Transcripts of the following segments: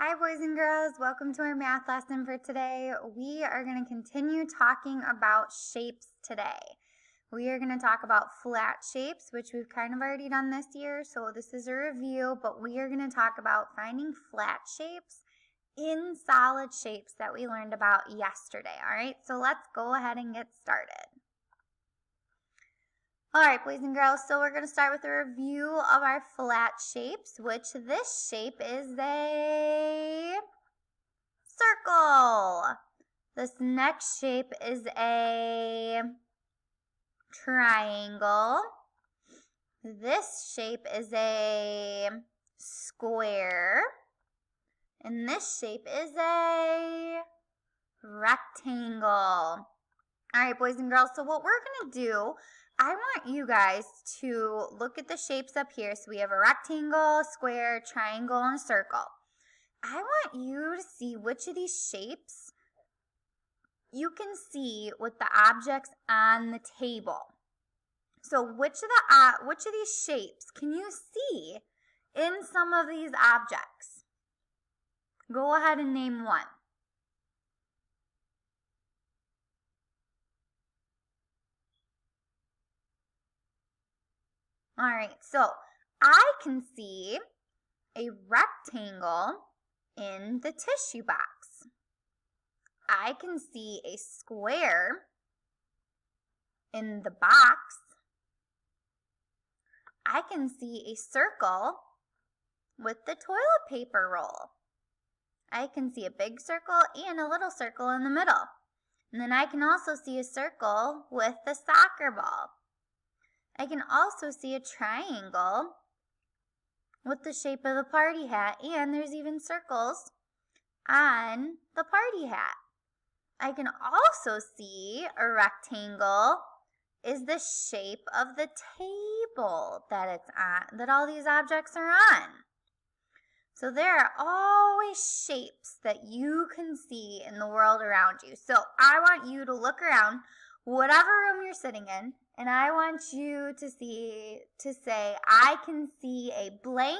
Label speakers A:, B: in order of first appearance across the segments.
A: Hi boys and girls, welcome to our math lesson for today. We are going to continue talking about shapes today. We are going to talk about flat shapes, which we've kind of already done this year, so this is a review, but we are going to talk about finding flat shapes in solid shapes that we learned about yesterday. Alright, so let's go ahead and get started. Alright boys and girls, so we're going to start with a review of our flat shapes, which this shape is a circle. This next shape is a triangle. This shape is a square. And this shape is a rectangle. Alright boys and girls, so what we're going to do, I want you guys to look at the shapes up here. So we have a rectangle, square, triangle, and a circle. I want you to see which of these shapes you can see with the objects on the table. So which of these shapes can you see in some of these objects? Go ahead and name one. All right, so I can see a rectangle in the tissue box. I can see a square in the box. I can see a circle with the toilet paper roll. I can see a big circle and a little circle in the middle. And then I can also see a circle with the soccer ball. I can also see a triangle with the shape of the party hat, and there's even circles on the party hat. I can also see a rectangle is the shape of the table that it's on, that all these objects are on. So there are always shapes that you can see in the world around you. So I want you to look around whatever room you're sitting in, and I want you to say, I can see a blank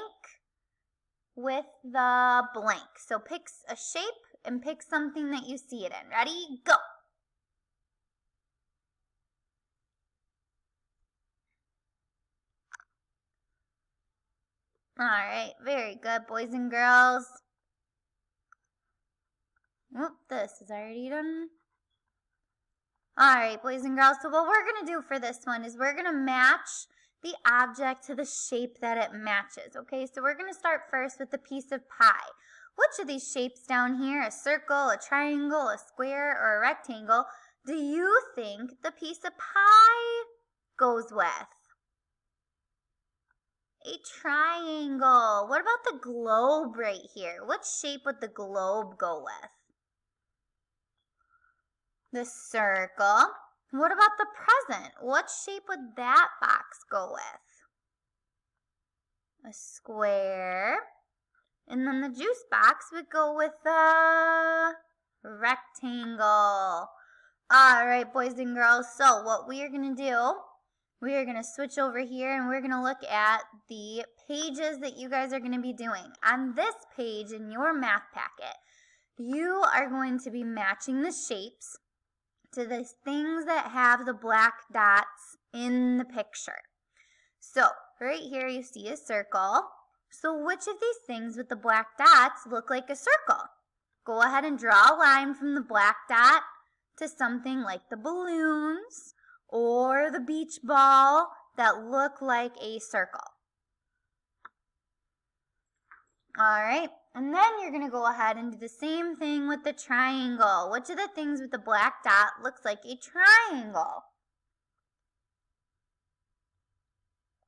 A: with the blank. So pick a shape and pick something that you see it in. Ready? Go! Alright, very good, boys and girls. Oop, this is already done. Alright, boys and girls, so what we're going to do for this one is we're going to match the object to the shape that it matches. Okay, so we're going to start first with the piece of pie. Which of these shapes down here, a circle, a triangle, a square, or a rectangle, do you think the piece of pie goes with? A triangle. What about the globe right here? What shape would the globe go with? The circle. What about the present? What shape would that box go with? A square. And then the juice box would go with a rectangle. Alright, boys and girls, so what we are going to do, we are going to switch over here and we're going to look at the pages that you guys are going to be doing. On this page in your math packet, you are going to be matching the shapes to the things that have the black dots in the picture. So right here you see a circle. So which of these things with the black dots look like a circle? Go ahead and draw a line from the black dot to something like the balloons or the beach ball that look like a circle. Alright, and then you're going to go ahead and do the same thing with the triangle. Which of the things with the black dot looks like a triangle?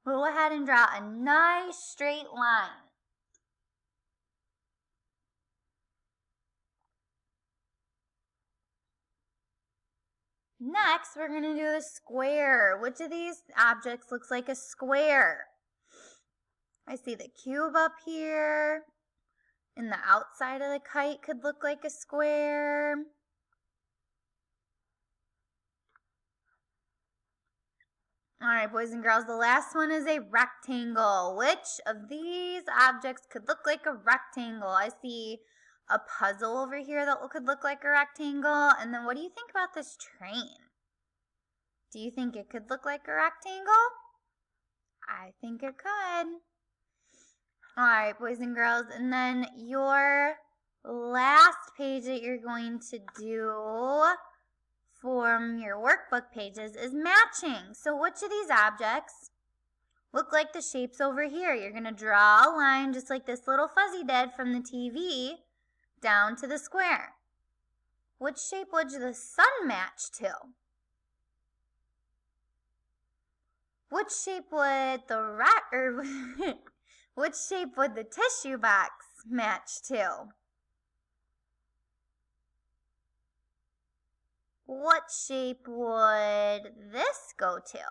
A: Go ahead and draw a nice straight line. Next, we're going to do the square. Which of these objects looks like a square? I see the cube up here, and the outside of the kite could look like a square. All right, boys and girls, the last one is a rectangle. Which of these objects could look like a rectangle? I see a puzzle over here that could look like a rectangle. And then what do you think about this train? Do you think it could look like a rectangle? I think it could. All right, boys and girls, and then your last page that you're going to do from your workbook pages is matching. So which of these objects look like the shapes over here? You're going to draw a line just like this little fuzzy did from the TV down to the square. Which shape would the sun match to? Which shape would which shape would the tissue box match to? What shape would this go to?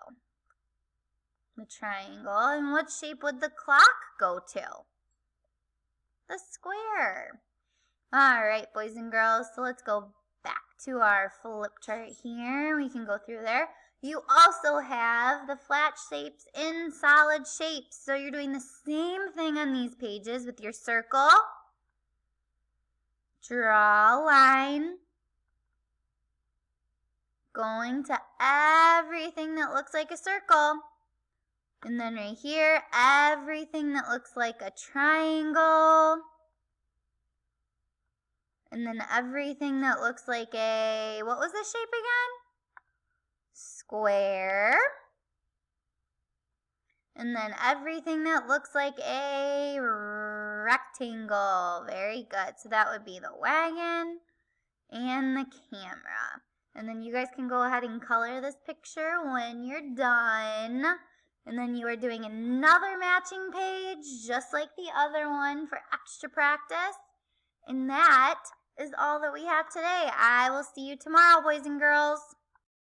A: The triangle. And what shape would the clock go to? The square. All right, boys and girls, so let's go back to our flip chart here. We can go through there. You also have the flat shapes in solid shapes. So you're doing the same thing on these pages with your circle. Draw a line. Going to everything that looks like a circle. And then right here, everything that looks like a triangle. And then everything that looks like a, what was the shape again? Square. And then everything that looks like a rectangle. Very good. So that would be the wagon and the camera. And then you guys can go ahead and color this picture when you're done. And then you are doing another matching page just like the other one for extra practice. And that is all that we have today. I will see you tomorrow, boys and girls.